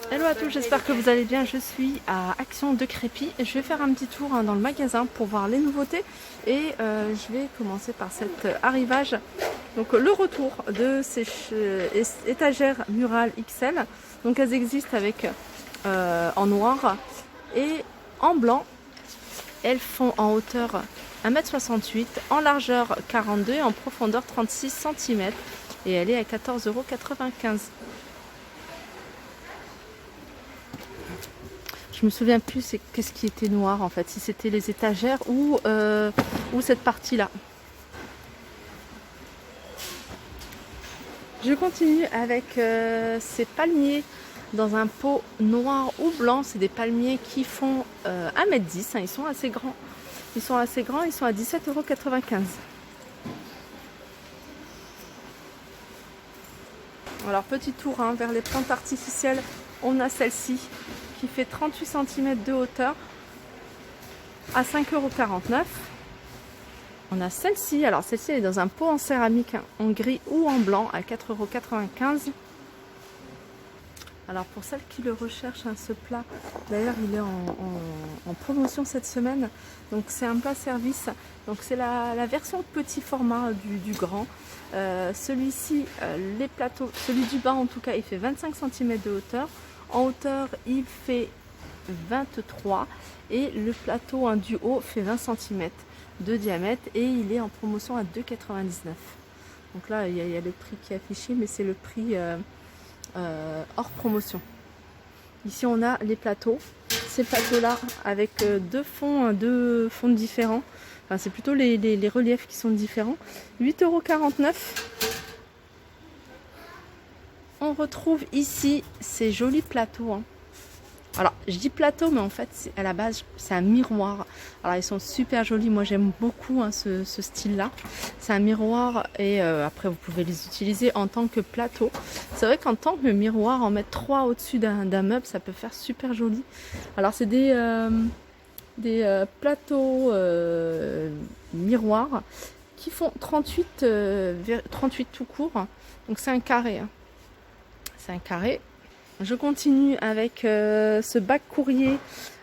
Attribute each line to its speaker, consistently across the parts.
Speaker 1: Hello à tous, j'espère que vous allez bien. Je suis à Action de Crépy et je vais faire un petit tour dans le magasin pour voir les nouveautés et je vais commencer par cet arrivage. Donc le retour de ces étagères murales XL. Donc elles existent avec en noir et en blanc. Elles font en hauteur 1,68 m, en largeur 42 et en profondeur 36 cm et elle est à 14,95 €. Je me souviens plus c'est qu'est-ce qui était noir en fait, si c'était les étagères ou cette partie-là. Je continue avec ces palmiers dans un pot noir ou blanc. C'est des palmiers qui font 1,10 m. Ils sont assez grands. Ils sont à 17,95 €. Alors petit tour vers les plantes artificielles. On a celle-ci qui fait 38 cm de hauteur à 5,49 €. On a celle-ci, alors celle-ci elle est dans un pot en céramique en gris ou en blanc à 4,95 €. Alors pour celles qui le recherchent, ce plat, d'ailleurs il est en promotion cette semaine. Donc c'est un plat service, donc c'est la version petit format du grand. Celui-ci, les plateaux, celui du bas en tout cas, il fait 25 cm de hauteur. En hauteur, il fait 23 et le plateau du haut fait 20 cm de diamètre et il est en promotion à 2,99 €. Donc là, il y a le prix qui est affiché, mais c'est le prix hors promotion. Ici, on a les plateaux. Ces plateaux-là avec deux fonds différents. Enfin, c'est plutôt les reliefs qui sont différents. 8,49 €. On retrouve ici ces jolis plateaux. Alors, je dis plateau, mais en fait, à la base, c'est un miroir. Alors, ils sont super jolis. Moi, j'aime beaucoup ce style-là. C'est un miroir et après, vous pouvez les utiliser en tant que plateau. C'est vrai qu'en tant que miroir, en mettre 3 au-dessus d'un meuble, ça peut faire super joli. Alors, c'est des plateaux miroirs qui font 38 tout court. Donc, c'est un carré. C'est un carré. Je continue avec ce bac courrier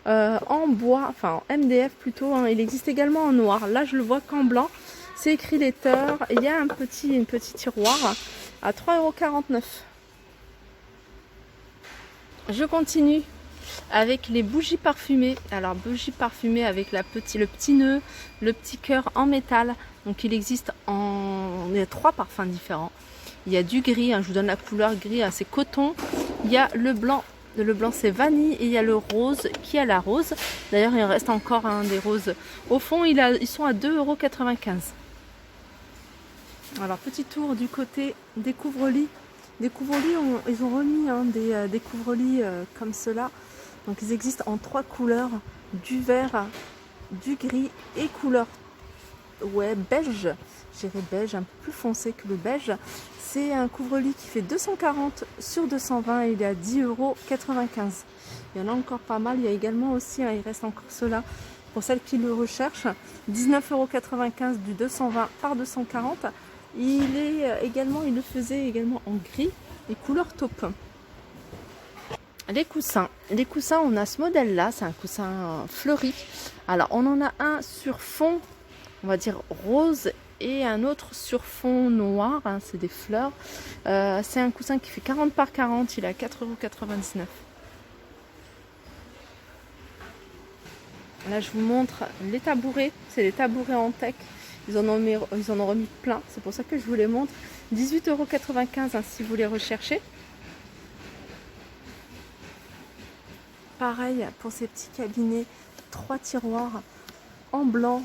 Speaker 1: en bois, enfin en MDF plutôt. Il existe également en noir. Là, je le vois qu'en blanc. C'est écrit Letter. Il y a un petit tiroir à 3,49 €. Je continue avec les bougies parfumées. Alors, bougies parfumées avec le petit nœud, le petit cœur en métal. Donc, il existe il y a 3 parfums différents. Il y a du gris, je vous donne la couleur gris, c'est coton. Il y a le blanc c'est vanille et il y a le rose qui a la rose. D'ailleurs, il en reste encore des roses. Au fond, ils sont à 2,95 €. Alors, petit tour du côté des couvre-lits. Des couvre-lits, ils ont remis des couvre-lits comme cela. Donc, ils existent en 3 couleurs, du vert, du gris et couleur beige. Je dirais beige, un peu plus foncé que le beige. C'est un couvre-lit qui fait 240 sur 220 et il est à 10,95 €. Il y en a encore pas mal. Il y a également aussi, il reste encore cela pour celles qui le recherchent. 19,95 € du 220 par 240. Il le faisait également en gris et couleur taupe. Les coussins, on a ce modèle-là, c'est un coussin fleuri. Alors on en a un sur fond, on va dire rose, et un autre sur fond noir, c'est des fleurs. C'est un coussin qui fait 40 par 40, il est à 4,99 €. Là, je vous montre les tabourets, c'est des tabourets en teck. Ils en ont remis plein, c'est pour ça que je vous les montre. 18,95 € si vous les recherchez. Pareil pour ces petits cabinets, 3 tiroirs en blanc,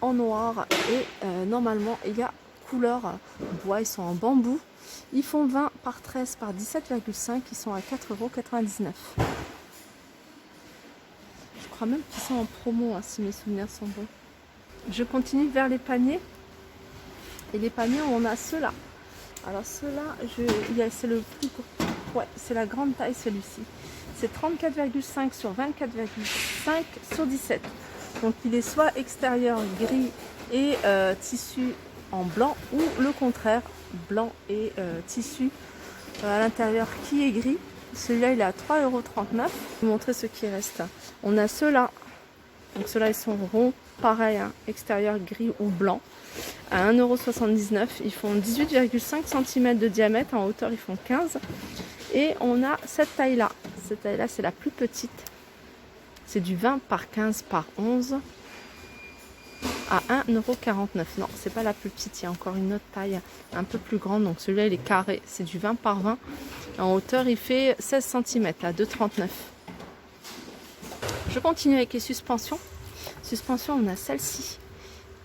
Speaker 1: en noir et normalement il y a couleur bois. Ils sont en bambou. Ils font 20 par 13 par 17,5. Ils sont à 4,99 €. Je crois même qu'ils sont en promo si mes souvenirs sont bons. Je continue vers les paniers. Et les paniers, on a ceux-là. Alors ceux-là, c'est le plus gros. Ouais, c'est la grande taille celui-ci. C'est 34,5 sur 24,5 sur 17. Donc il est soit extérieur gris et tissu en blanc, ou le contraire, blanc et tissu à l'intérieur qui est gris. Celui-là, il est à 3,39 €. Je vais vous montrer ce qui reste. On a ceux-là. Donc ceux-là, ils sont ronds. Pareil, hein, extérieur gris ou blanc. À 1,79 €. Ils font 18,5 cm de diamètre. En hauteur, ils font 15. Et on a cette taille-là. Cette taille-là, c'est la plus petite. C'est du 20 par 15 par 11 à 1,49 €. Non, c'est pas la plus petite. Il y a encore une autre taille un peu plus grande. Donc celui-là, il est carré. C'est du 20 par 20. En hauteur, il fait 16 cm à 2,39 €. Je continue avec les suspensions. Suspensions, on a celle-ci.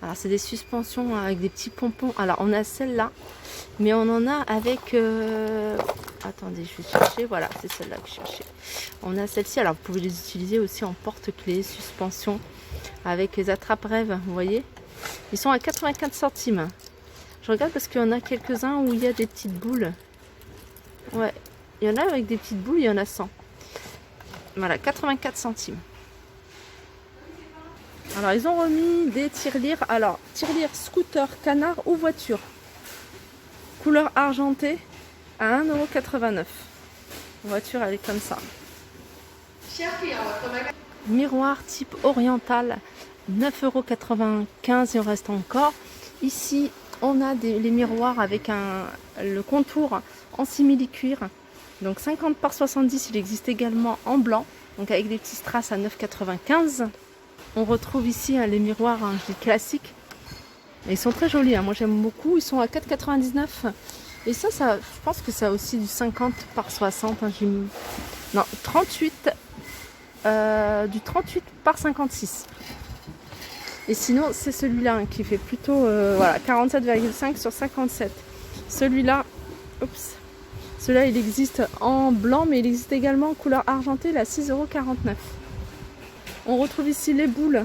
Speaker 1: Alors, c'est des suspensions avec des petits pompons. Alors, on a celle-là. Mais on en a avec... Attendez, je vais chercher. Voilà, c'est celle-là que je cherchais. On a celle-ci. Alors, vous pouvez les utiliser aussi en porte-clés, suspension, avec les attrape-rêves, vous voyez. Ils sont à 84 centimes. Je regarde parce qu'il y en a quelques-uns où il y a des petites boules. Ouais, il y en a avec des petites boules, il y en a 100. Voilà, 84 centimes. Alors, ils ont remis des tirelires. Alors, tirelires scooter, canard ou voiture. Couleur argentée à 1,89 €. La voiture, elle est comme ça. Miroir type oriental, 9,95 €. Il en reste encore. Ici, on a les miroirs avec le contour en simili-cuir. Donc 50 par 70, il existe également en blanc. Donc avec des petits strass à 9,95 €. On retrouve ici les miroirs, je dis classiques. Et ils sont très jolis, hein. Moi j'aime beaucoup. Ils sont à 4,99 €. Et ça, je pense que ça a aussi du 50 par 60. Hein, non, 38. Du 38 par 56. Et sinon, c'est celui-là qui fait plutôt voilà, 47,5 sur 57. Celui-là, oups. Celui-là, il existe en blanc, mais il existe également en couleur argentée, là, 6,49 €. On retrouve ici les boules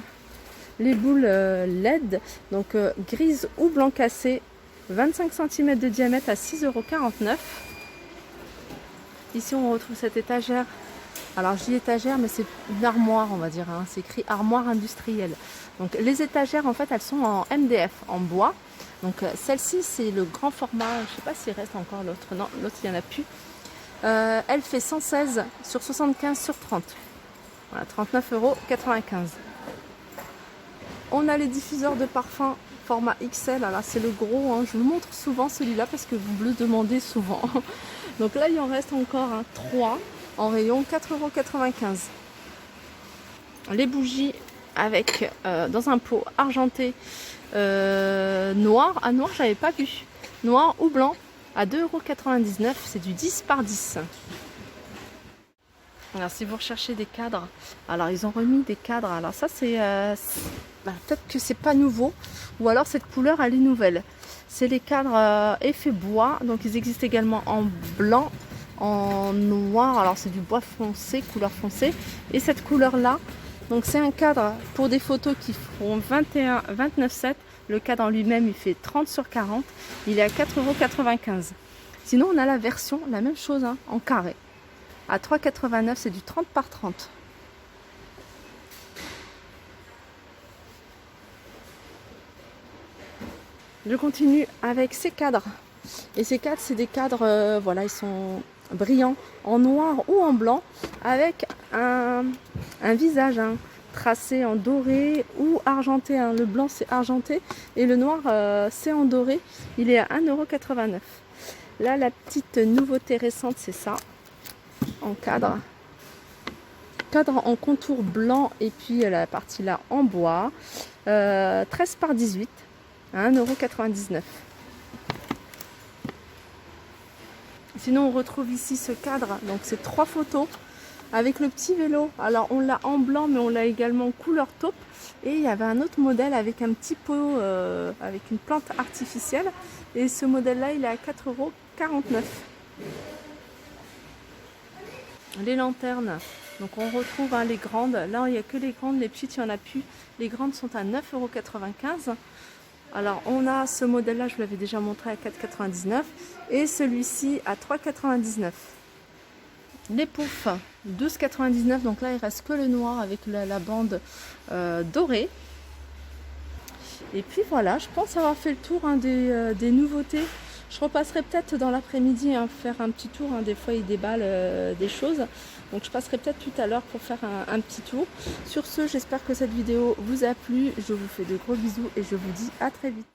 Speaker 1: LED, donc grises ou blanc cassé, 25 cm de diamètre à 6,49 €. Ici, on retrouve cette étagère. Alors, je dis étagère, mais c'est une armoire, on va dire. Hein. C'est écrit armoire industrielle. Donc, les étagères, en fait, elles sont en MDF, en bois. Donc, celle-ci, c'est le grand format. Je ne sais pas s'il reste encore l'autre. Non, l'autre, il n'y en a plus. Elle fait 116 sur 75 sur 30. Voilà, 39,95 €. On a les diffuseurs de parfum format XL. Alors, c'est le gros. Hein. Je vous montre souvent celui-là parce que vous me le demandez souvent. Donc là, il en reste encore 3 en rayon 4,95 €. Les bougies avec dans un pot argenté noir. Ah, noir, j'avais pas vu. Noir ou blanc à 2,99 €. C'est du 10 par 10. Alors, si vous recherchez des cadres, alors ils ont remis des cadres. Alors ça, c'est peut-être que c'est pas nouveau, ou alors cette couleur elle est nouvelle. C'est les cadres effet bois. Donc ils existent également en blanc, en noir. Alors c'est du bois foncé, couleur foncée. Et cette couleur là, donc c'est un cadre pour des photos qui feront 29,7 €. Le cadre en lui-même, il fait 30 sur 40. Il est à 4,95 €. Sinon, on a la version, la même chose, hein, en carré. À 3,89 €, c'est du 30 par 30. Je continue avec ces cadres. Et ces cadres, c'est des cadres, voilà, ils sont brillants en noir ou en blanc, avec un visage tracé en doré ou argenté. Le blanc, c'est argenté et le noir, c'est en doré. Il est à 1,89 €. Là, la petite nouveauté récente, c'est ça. En cadre en contour blanc et puis la partie là en bois, 13 par 18 à 1,99 €. Sinon, on retrouve ici ce cadre, donc c'est 3 photos avec le petit vélo. Alors on l'a en blanc, mais on l'a également en couleur taupe. Et il y avait un autre modèle avec un petit pot avec une plante artificielle, et ce modèle là, il est à 4,49 €. Les lanternes, donc on retrouve les grandes. Là, il n'y a que les grandes, les petites, il n'y en a plus. Les grandes sont à 9,95 €. Alors, on a ce modèle-là, je vous l'avais déjà montré, à 4,99 € et celui-ci à 3,99 €. Les poufs, 12,99 €. Donc là, il reste que le noir avec la bande dorée. Et puis voilà, je pense avoir fait le tour des nouveautés Je repasserai peut-être dans l'après-midi faire un petit tour, des fois ils déballent des choses. Donc je passerai peut-être tout à l'heure pour faire un petit tour. Sur ce, j'espère que cette vidéo vous a plu. Je vous fais de gros bisous et je vous dis à très vite.